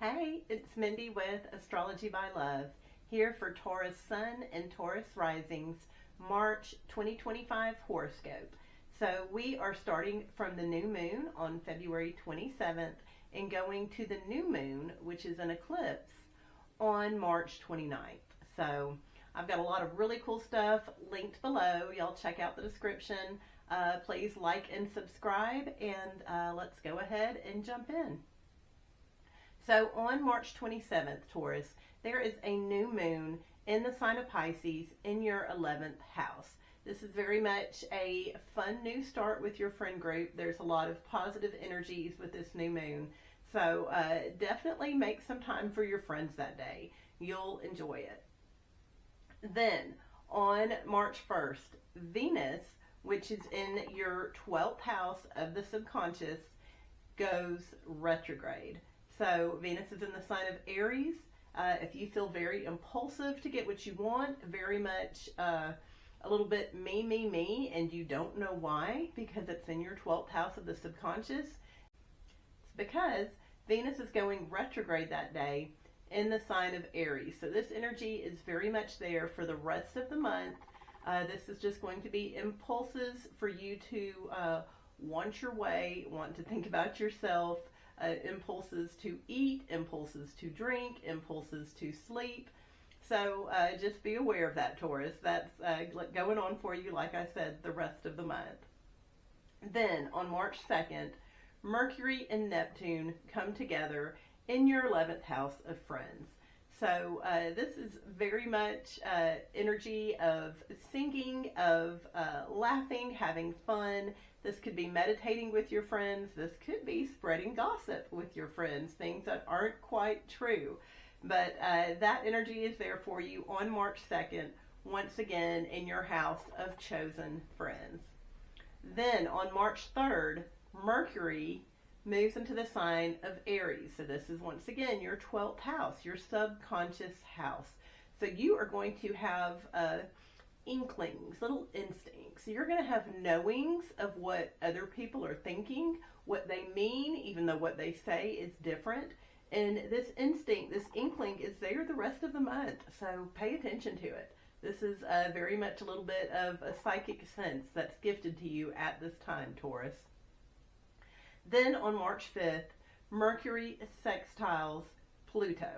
Hey, it's Mindy with Astrology by Love, here for Taurus Sun and Taurus Risings, March 2025 horoscope. So we are starting from the new moon on February 27th and going to the new moon, which is an eclipse, on March 29th. So I've got a lot of really cool stuff linked below. Y'all check out the description. Please like and subscribe, and let's go ahead and jump in. So on March 27th, Taurus, there is a new moon in the sign of Pisces in your 11th house. This is very much a fun new start with your friend group. There's a lot of positive energies with this new moon. So definitely make some time for your friends that day. You'll enjoy it. Then on March 1st, Venus, which is in your 12th house of the subconscious, goes retrograde. So Venus is in the sign of Aries. If you feel very impulsive to get what you want, very much a little bit me, and you don't know why, because it's in your 12th house of the subconscious, it's because Venus is going retrograde that day in the sign of Aries. So this energy is very much there for the rest of the month. This is just going to be impulses for you to want your way, want to think about yourself, impulses to eat, impulses to drink, impulses to sleep. So just be aware of that, Taurus. That's going on for you, like I said, the rest of the month. Then on March 2nd, Mercury and Neptune come together in your 11th house of friends. So this is very much energy of singing, of laughing, having fun. This could be meditating with your friends. This could be spreading gossip with your friends, things that aren't quite true. But that energy is there for you on March 2nd, once again in your house of chosen friends. Then on March 3rd, Mercury moves into the sign of Aries. So this is once again your 12th house, your subconscious house. So you are going to have inklings, little instincts. You're going to have knowings of what other people are thinking, what they mean, even though what they say is different. And this instinct, this inkling is there the rest of the month. So pay attention to it. This is very much a little bit of a psychic sense that's gifted to you at this time, Taurus. Then on March 5th, Mercury sextiles Pluto.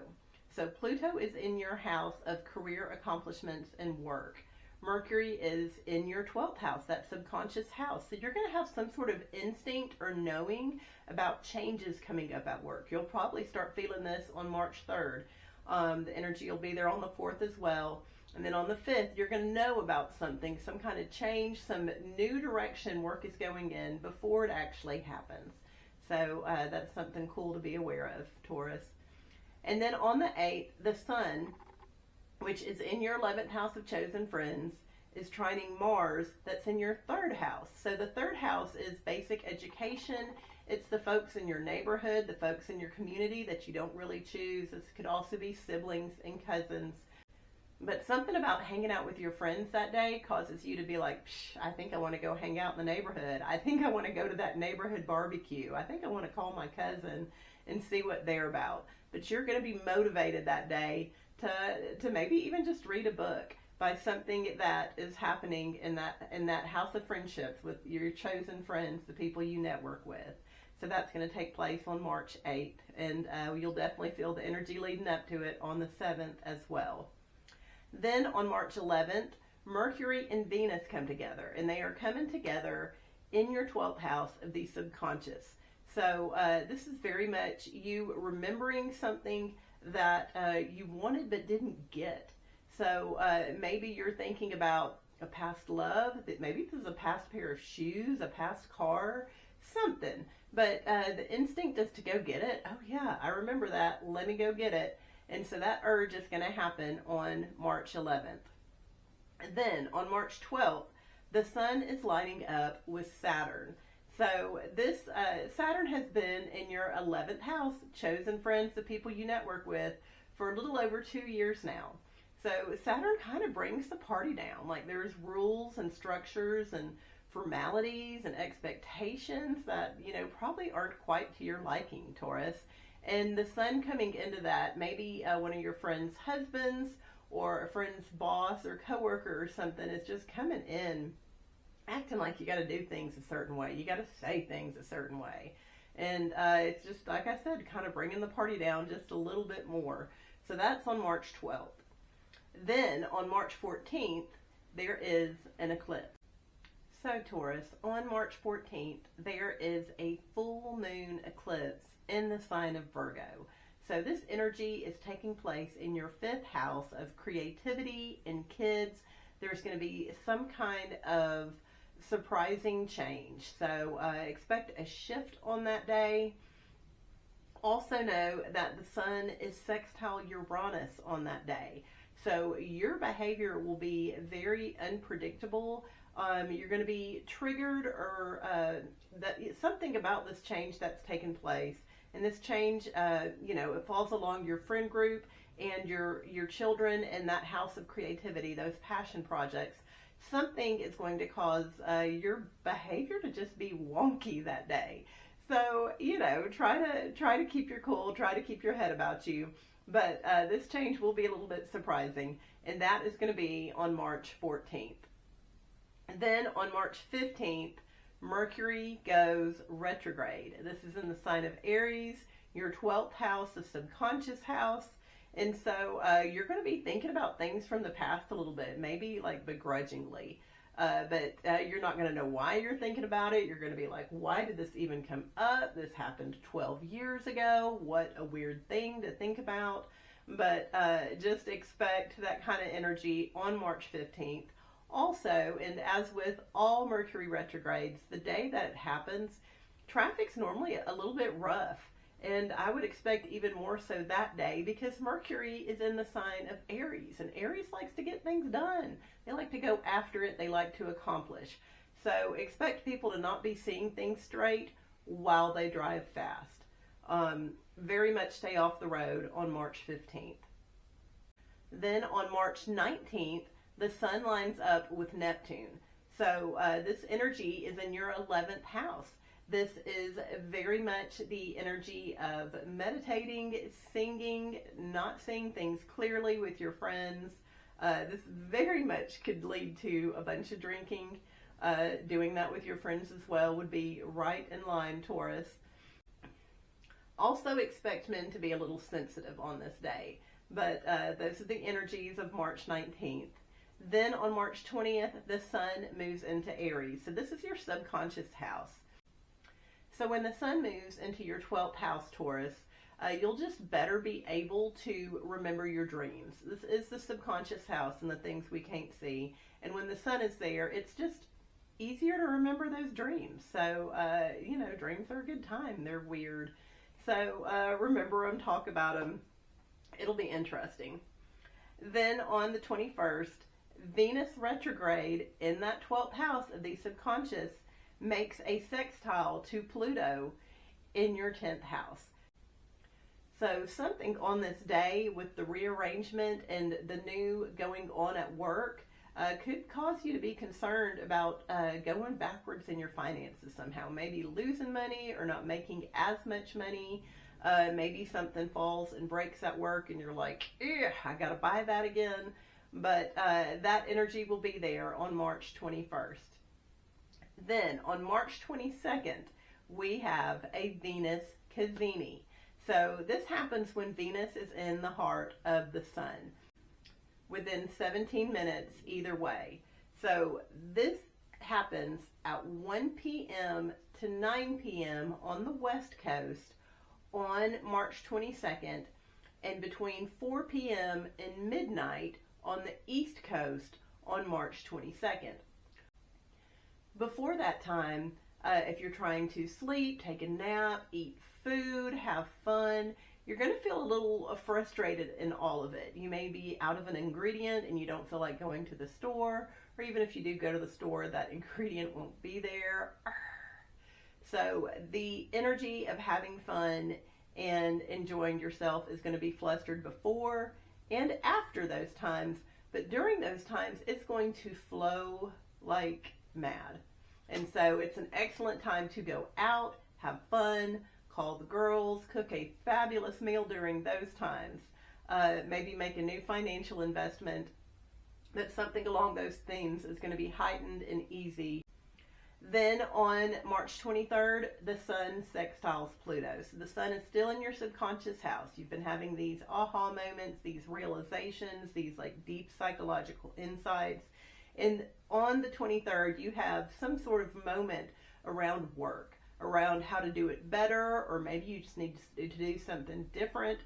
So Pluto is in your house of career accomplishments and work. Mercury is in your 12th house, that subconscious house. So you're going to have some sort of instinct or knowing about changes coming up at work. You'll probably start feeling this on March 3rd. The energy will be there on the 4th as well. And then on the 5th, you're going to know about something, some kind of change, some new direction work is going in before it actually happens. So that's something cool to be aware of, Taurus. And then on the 8th, the Sun, which is in your 11th house of chosen friends, is trining Mars, that's in your 3rd house. So the 3rd house is basic education. It's the folks in your neighborhood, the folks in your community that you don't really choose. This could also be siblings and cousins. But something about hanging out with your friends that day causes you to be like, I think I want to go hang out in the neighborhood. I think I want to go to that neighborhood barbecue. I think I want to call my cousin and see what they're about. But you're going to be motivated that day to maybe even just read a book by something that is happening in that house of friendships with your chosen friends, the people you network with. So that's going to take place on March 8th, and you'll definitely feel the energy leading up to it on the 7th as well. Then on March 11th, Mercury and Venus come together, and they are coming together in your 12th house of the subconscious. So this is very much you remembering something that you wanted but didn't get. So maybe you're thinking about a past love, that maybe this is a past pair of shoes, a past car, something. But the instinct is to go get it. Oh yeah, I remember that. Let me go get it. And so that urge is going to happen on March 11th. Then on March 12th, the Sun is lining up with Saturn. So this Saturn has been in your 11th house, chosen friends, the people you network with, for a little over 2 years now. So Saturn kind of brings the party down. Like there's rules and structures and formalities and expectations that, probably aren't quite to your liking, Taurus. And the sun coming into that, maybe one of your friend's husbands or a friend's boss or coworker or something is just coming in acting like you got to do things a certain way. You got to say things a certain way. And it's just, like I said, kind of bringing the party down just a little bit more. So that's on March 12th. Then on March 14th, there is an eclipse. So Taurus, on March 14th, there is a full moon eclipse in the sign of Virgo. So this energy is taking place in your 5th house of creativity and kids. There's going to be some kind of surprising change. So expect a shift on that day. Also know that the sun is sextile Uranus on that day. So your behavior will be very unpredictable. You're going to be triggered or something about this change that's taken place. And this change, it falls along your friend group and your children and that house of creativity, those passion projects. Something is going to cause your behavior to just be wonky that day. So, try to keep your cool, try to keep your head about you. But this change will be a little bit surprising, and that is going to be on March 14th. Then on March 15th, Mercury goes retrograde. This is in the sign of Aries, your 12th house, the subconscious house. And so you're going to be thinking about things from the past a little bit, maybe like begrudgingly. But you're not going to know why you're thinking about it. You're going to be like, why did this even come up? This happened 12 years ago. What a weird thing to think about. But just expect that kind of energy on March 15th. Also, and as with all Mercury retrogrades, the day that it happens, traffic's normally a little bit rough. And I would expect even more so that day because Mercury is in the sign of Aries. And Aries likes to get things done. They like to go after it. They like to accomplish. So expect people to not be seeing things straight while they drive fast. Very much stay off the road on March 15th. Then on March 19th, the sun lines up with Neptune. So this energy is in your 11th house. This is very much the energy of meditating, singing, not seeing things clearly with your friends. This very much could lead to a bunch of drinking. Doing that with your friends as well would be right in line, Taurus. Also expect men to be a little sensitive on this day. But those are the energies of March 19th. Then on March 20th, the sun moves into Aries. So this is your subconscious house. So when the sun moves into your 12th house, Taurus, you'll just better be able to remember your dreams. This is the subconscious house and the things we can't see. And when the sun is there, it's just easier to remember those dreams. So, dreams are a good time. They're weird. So remember them, talk about them. It'll be interesting. Then on the 21st, Venus retrograde in that 12th house of the subconscious makes a sextile to Pluto in your 10th house. So something on this day with the rearrangement and the new going on at work could cause you to be concerned about going backwards in your finances somehow. Maybe losing money or not making as much money. Maybe something falls and breaks at work and you're like, I gotta buy that again. But that energy will be there on March 21st. Then on March 22nd, we have a Venus Cazimi. So this happens when Venus is in the heart of the sun within 17 minutes either way. So this happens at 1 p.m. to 9 p.m. on the West Coast on March 22nd and between 4 p.m. and midnight on the East Coast on March 22nd. Before that time, if you're trying to sleep, take a nap, eat food, have fun, you're going to feel a little frustrated in all of it. You may be out of an ingredient and you don't feel like going to the store, or even if you do go to the store, that ingredient won't be there. So the energy of having fun and enjoying yourself is going to be flustered before and after those times, but during those times, it's going to flow like mad. And so it's an excellent time to go out, have fun, call the girls, cook a fabulous meal during those times. Maybe make a new financial investment. But something along those themes is going to be heightened and easy. Then on March 23rd, the sun sextiles Pluto. So the sun is still in your subconscious house. You've been having these aha moments, these realizations, these like deep psychological insights. And on the 23rd, you have some sort of moment around work, around how to do it better, or maybe you just need to do something different.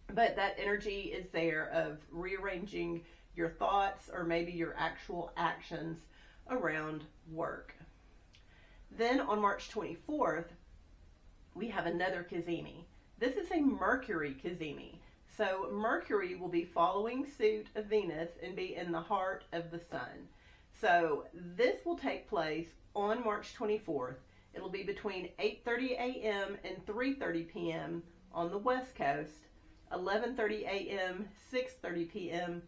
But that energy is there of rearranging your thoughts or maybe your actual actions around work. Then on March 24th, we have another cazimi. This is a Mercury cazimi. So Mercury will be following suit of Venus and be in the heart of the sun. So this will take place on March 24th. It'll be between 8:30 a.m. and 3:30 p.m. on the West Coast, 11:30 a.m., 6:30 p.m.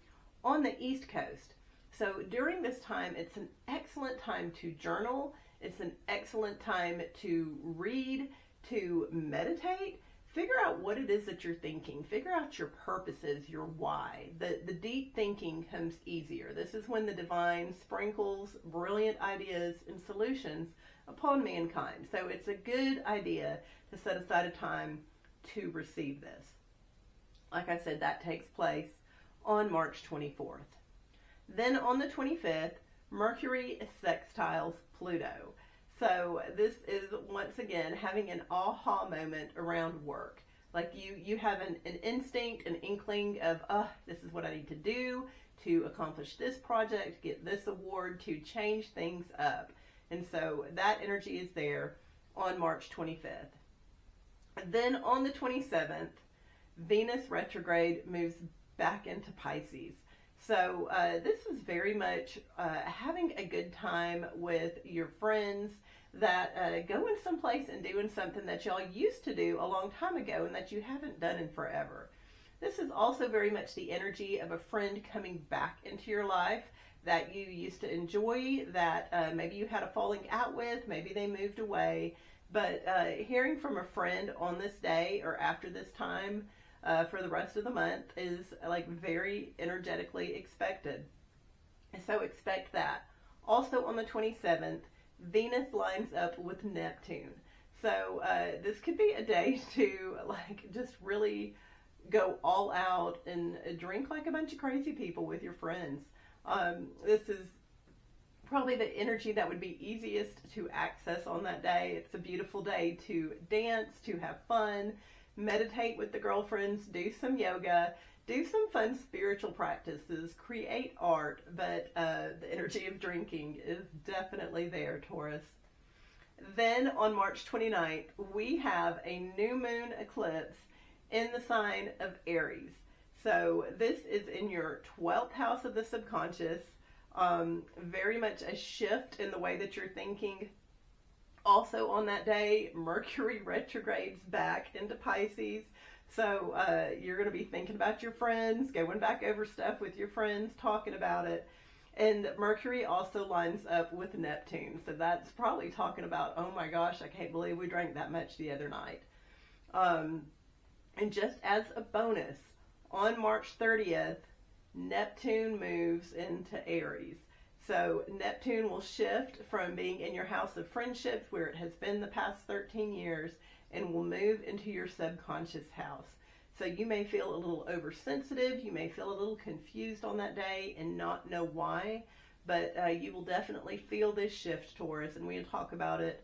on the East Coast. So during this time, it's an excellent time to journal. It's an excellent time to read, to meditate. Figure out what it is that you're thinking. Figure out your purposes, your why. The deep thinking comes easier. This is when the divine sprinkles brilliant ideas and solutions upon mankind. So it's a good idea to set aside a time to receive this. Like I said, that takes place on March 24th. Then on the 25th, Mercury sextiles Pluto. So this is once again having an aha moment around work. Like you have an instinct, an inkling of, this is what I need to do to accomplish this project, get this award, to change things up. And so that energy is there on March 25th. Then on the 27th, Venus retrograde moves back into Pisces. So this is very much having a good time with your friends that going someplace and doing something that y'all used to do a long time ago and that you haven't done in forever. This is also very much the energy of a friend coming back into your life that you used to enjoy, that maybe you had a falling out with, maybe they moved away. But hearing from a friend on this day or after this time for the rest of the month is like very energetically expected. So expect that. Also on the 27th, Venus lines up with Neptune. So this could be a day to like just really go all out and drink like a bunch of crazy people with your friends. This is probably the energy that would be easiest to access on that day. It's a beautiful day to dance, to have fun, meditate with the girlfriends, do some yoga, do some fun spiritual practices, create art, but the energy of drinking is definitely there, Taurus. Then on March 29th, we have a new moon eclipse in the sign of Aries. So this is in your 12th house of the subconscious. Very much a shift in the way that you're thinking. Also on that day, Mercury retrogrades back into Pisces. So you're going to be thinking about your friends, going back over stuff with your friends, talking about it. And Mercury also lines up with Neptune. So that's probably talking about, oh my gosh, I can't believe we drank that much the other night. And just as a bonus, on March 30th, Neptune moves into Aries. So Neptune will shift from being in your house of friendships, where it has been the past 13 years, and will move into your subconscious house. So you may feel a little oversensitive, you may feel a little confused on that day and not know why, but you will definitely feel this shift, Taurus, and we'll talk about it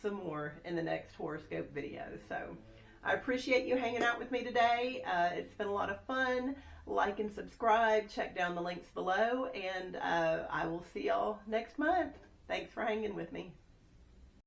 some more in the next horoscope video. So I appreciate you hanging out with me today. It's been a lot of fun. Like and subscribe, check down the links below, and I will see y'all next month. Thanks for hanging with me.